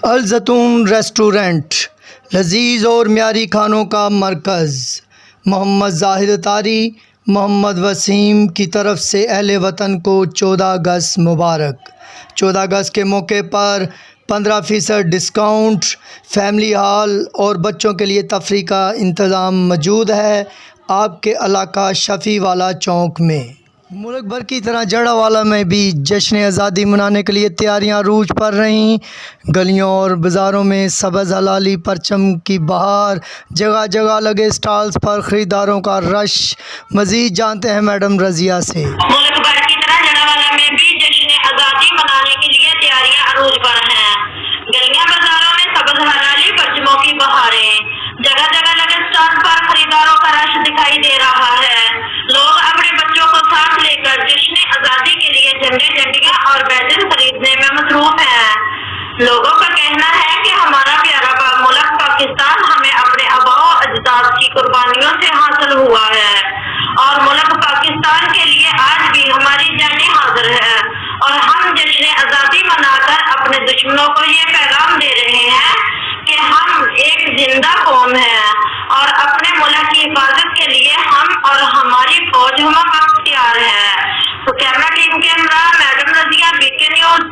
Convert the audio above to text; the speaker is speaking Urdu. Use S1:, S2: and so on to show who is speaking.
S1: الزیتون ریسٹورنٹ لذیذ اور معیاری کھانوں کا مرکز۔ محمد زاہد طاری، محمد وسیم کی طرف سے اہل وطن کو 14 اگست مبارک۔ 14 اگست کے موقع پر 15% ڈسکاؤنٹ، فیملی ہال اور بچوں کے لیے تفریح کا انتظام موجود ہے آپ کے علاقہ شفیع والا چوک میں۔ ملک بھر کی طرح جڑا والا میں بھی جشن آزادی منانے کے لیے تیاریاں عروج پر رہیں۔ گلیوں اور بازاروں میں سبز ہلالی پرچم کی بہار، جگہ جگہ لگے سٹالز پر خریداروں کا رش۔ مزید جانتے ہیں میڈم رضیہ سے۔
S2: ملک بھر کی طرح جڑا والا میں بھی جشن آزادی منانے کے لیے تیاریاں عروج پر ہیں۔ گلیاں بازاروں میں سبز ہلالی پرچموں کی بہاریں، جگہ جگہ لگے سٹالز پر خریداروں کا رش دکھائی دے رہا ہے۔ لوگ اپنے بچوں کو ساتھ لے کر جشن آزادی کے لیے جھنڈے، جھنڈیاں اور بیجز خریدنے میں مصروف ہیں۔ لوگوں کا کہنا ہے کہ ہمارا پیارا ملک پاکستان ہمیں اپنے آباء و اجداد کی قربانیوں سے حاصل ہوا ہے، اور ملک پاکستان کے لیے آج بھی ہماری جانیں حاضر ہے، اور ہم جشن آزادی منا کر اپنے دشمنوں کو یہ پیغام دے رہے ہیں کہ ہم ایک زندہ قوم ہیں، اور اپنے ملک کی حفاظت کے لیے ہم اور ہماری فوج ہم وقت تیار ہے۔ تو کیمرہ ٹیم کے ہمراہ میڈم رضیہ، BK نیوز،